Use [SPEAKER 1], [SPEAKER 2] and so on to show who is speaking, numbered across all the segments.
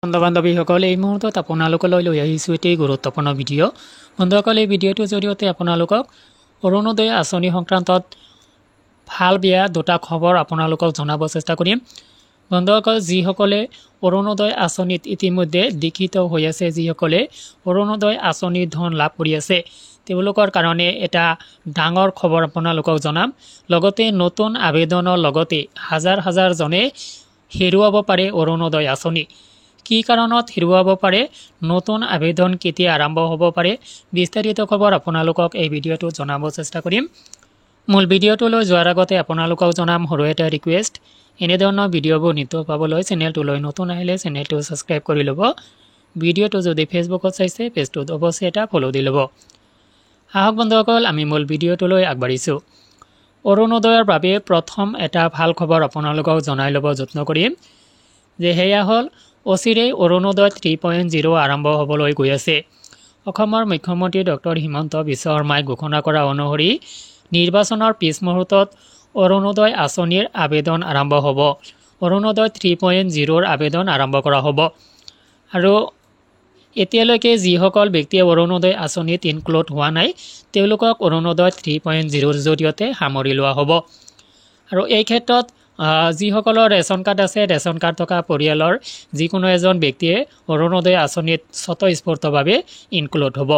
[SPEAKER 1] বন্ধু-বান্ধৱীসকল এই মুহূৰ্তত আপোনালোকলৈ লৈ আহিছোঁ এটি গুৰুত্বপূৰ্ণ ভিডিঅ'। বন্ধুসকল এই ভিডিঅ'টোৰ জৰিয়তে আপোনালোকক অৰুণোদয় আঁচনি সংক্ৰান্তত ভাল বেয়া দুটা খবৰ আপোনালোকক জনাব চেষ্টা কৰিম। বন্ধুসকল যিসকলে অৰুণোদয় আঁচনিত ইতিমধ্যে দীক্ষিত হৈ আছে, যিসকলে অৰুণোদয় আঁচনিৰ ধন লাভ কৰি আছে, তেওঁলোকৰ কাৰণে এটা ডাঙৰ খবৰ আপোনালোকক জনাম। লগতে নতুন আবেদনৰ লগতে হাজাৰ হাজাৰ জনে হেৰুৱাব পাৰে অৰুণোদয় আঁচনি। কি কাৰণত হেৰুৱাব পাৰে, নতুন আবেদন কেতিয়া আৰম্ভ হ'ব পাৰে, বিস্তাৰিত খবৰ আপোনালোকক এই ভিডিঅ'টো জনাব চেষ্টা কৰিম। মূল ভিডিঅ'টোলৈ যোৱাৰ আগতে আপোনালোকক জনাম সৰু এটা ৰিকুৱেষ্ট, এনেধৰণৰ ভিডিঅ'বোৰ নিতৌ পাবলৈ চেনেলটোলৈ নতুন আহিলে চেনেলটো ছাবস্ক্ৰাইব কৰি ল'ব। ভিডিঅ'টো যদি ফেচবুকত চাইছে পেজটোত অৱশ্যে এটা ফ'ল' দি ল'ব। আহক বন্ধুসকল আমি মূল ভিডিঅ'টোলৈ আগবাঢ়িছোঁ। অৰুণোদয়ৰ বাবে প্ৰথম এটা ভাল খবৰ আপোনালোকক জনাই ল'ব যত্ন কৰিম যে সেয়া হ'ল অচিৰেই অৰুণোদয় 3.0 আৰম্ভ হ'বলৈ গৈ আছে। অসমৰ মুখ্যমন্ত্ৰী ডক্টৰ হিমন্ত বিশ্ব শৰ্মাই ঘোষণা কৰা অনুসৰি নিৰ্বাচনৰ পিছ মুহূৰ্তত অৰুণোদয় আঁচনিৰ আবেদন আৰম্ভ হ'ব। অৰুণোদয় 3.0ৰ আবেদন আৰম্ভ কৰা হ'ব। আৰু এতিয়ালৈকে যিসকল ব্যক্তিয়ে অৰুণোদয় আঁচনিত ইনক্লুড হোৱা নাই, তেওঁলোকক অৰুণোদয় 3.0ৰ জৰিয়তে সামৰি লোৱা হ'ব। আৰু এই ক্ষেত্ৰত যিসকলৰ ৰেচন কাৰ্ড আছে, ৰেচন কাৰ্ড থকা পৰিয়ালৰ যিকোনো এজন ব্যক্তিয়ে অৰুণোদয় আঁচনিত স্বতঃস্ফূৰ্তভাৱে ইনক্লুড হ'ব।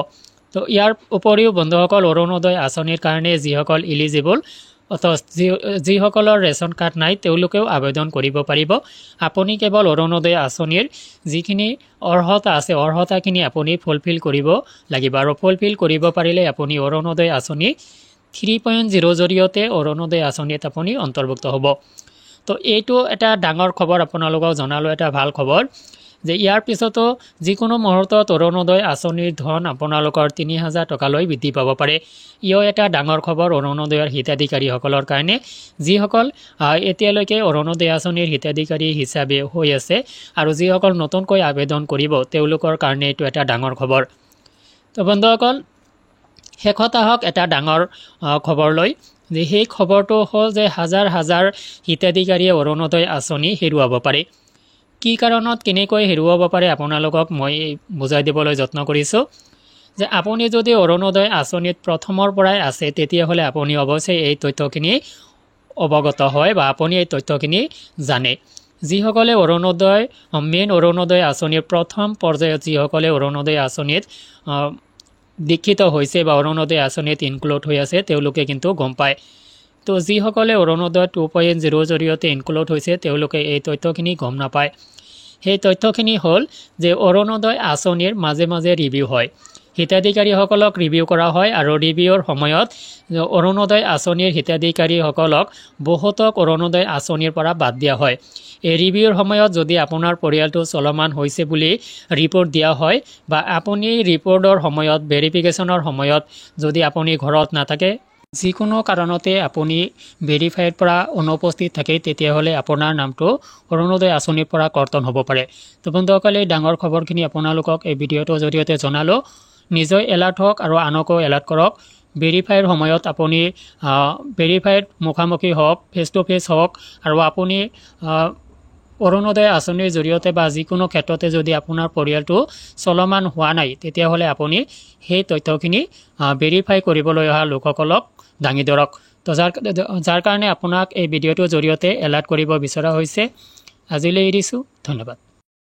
[SPEAKER 1] তো ইয়াৰ উপৰিও বন্ধুসকল অৰুণোদয় আঁচনিৰ কাৰণে যিসকল ইলিজিবল, যিসকলৰ ৰেচন কাৰ্ড নাই, তেওঁলোকেও আবেদন কৰিব পাৰিব। আপুনি কেৱল অৰুণোদয় আঁচনিৰ যিখিনি অৰ্হতা আছে, অৰ্হতাখিনি আপুনি ফুলফিল কৰিব লাগিব। আৰু ফুলফিল কৰিব পাৰিলে আপুনি অৰুণোদয় আঁচনি 3.0 জৰিয়তে অৰুণোদয় আঁচনিত আপুনি অন্তৰ্ভুক্ত হ'ব। তো এইটো এটা ডাঙৰ খবৰ আপোনালোকক জনালোঁ, এটা ভাল খবৰ যে ইয়াৰ পিছতো যিকোনো মুহূৰ্তত অৰুণোদয় আঁচনিৰ ধন আপোনালোকৰ 3,000 টকালৈ বৃদ্ধি পাব পাৰে। ইও এটা ডাঙৰ খবৰ অৰুণোদয়ৰ হিতাধিকাৰীসকলৰ কাৰণে, যিসকল এতিয়ালৈকে অৰুণোদয় আঁচনিৰ হিতাধিকাৰী হিচাপে হৈ আছে আৰু যিসকল নতুনকৈ আবেদন কৰিব তেওঁলোকৰ কাৰণে এইটো এটা ডাঙৰ খবৰ। তো বন্ধুসকল শেষত আহক এটা ডাঙৰ খবৰ লৈ, যে সেই খবৰটো হ'ল যে হাজাৰ হাজাৰ হিতাধিকাৰীয়ে অৰুণোদয় আঁচনি হেৰুৱাব পাৰে। কি কাৰণত কেনেকৈ হেৰুৱাব পাৰে আপোনালোকক মই বুজাই দিবলৈ যত্ন কৰিছোঁ। যে আপুনি যদি অৰুণোদয় আঁচনিত প্ৰথমৰ পৰাই আছে, তেতিয়াহ'লে আপুনি অৱশ্যেই এই তথ্যখিনি অৱগত হয় বা আপুনি এই তথ্যখিনি জানে। যিসকলে মেইন অৰুণোদয় আঁচনিৰ প্ৰথম পৰ্যায়ত যিসকলে অৰুণোদয় আঁচনিত দীক্ষিত হৈছে বা অৰুণোদয় আঁচনিত ইনক্লুড হৈ আছে, তেওঁলোকে কিন্তু গম পায়। তো যিসকলে অৰুণোদয় 2.0ৰ জৰিয়তে ইনক্লুড হৈছে, তেওঁলোকে এই তথ্যখিনি গম নাপায়। সেই তথ্যখিনি হ'ল যে অৰুণোদয় আঁচনিৰ মাজে মাজে ৰিভিউ হয়, হিতাধিকাৰীসকলক ৰিভিউ কৰা হয়। আৰু ৰিভিউৰ সময়ত অৰুণোদয় আঁচনিৰ হিতাধিকাৰীসকলক বহুতক অৰুণোদয় আঁচনিৰ পৰা বাদ দিয়া হয়। এই ৰিভিউৰ সময়ত যদি আপোনাৰ পৰিয়ালটো চলমান হৈছে বুলি ৰিপৰ্ট দিয়া হয়, বা আপুনি ৰিপৰ্টৰ সময়ত ভেৰিফিকেশ্যনৰ সময়ত যদি আপুনি ঘৰত নাথাকে, যিকোনো কাৰণতে আপুনি ভেৰিফাইড পৰা অনুপস্থিত থাকে, তেতিয়াহ'লে আপোনাৰ নামটো অৰুণোদয় আঁচনিৰ পৰা কৰ্তন হ'ব পাৰে। তো বন্ধুসকলে এই ডাঙৰ খবৰখিনি আপোনালোকক এই ভিডিঅ'টোৰ জৰিয়তে জনালোঁ। নিজে এলাৰ্ট হওক আৰু আনকো এলাৰ্ট কৰক। ভেৰিফাইৰ সময়ত আপুনি ভেৰিফাইড মুখামুখি হওক, ফেচ টু ফেচ হওক। আৰু আপুনি অৰুণোদয় আঁচনিৰ জৰিয়তে বা যিকোনো ক্ষেত্ৰতে যদি আপোনাৰ পৰিয়ালটো চলমান হোৱা নাই, তেতিয়াহ'লে আপুনি সেই তথ্যখিনি ভেৰিফাই কৰিবলৈ অহা লোকসকলক দাঙি ধৰক। তো যাৰ কাৰণে আপোনাক এই ভিডিঅ'টোৰ জৰিয়তে এলাৰ্ট কৰিব বিচৰা হৈছে। আজিলৈ এৰিছোঁ, ধন্যবাদ।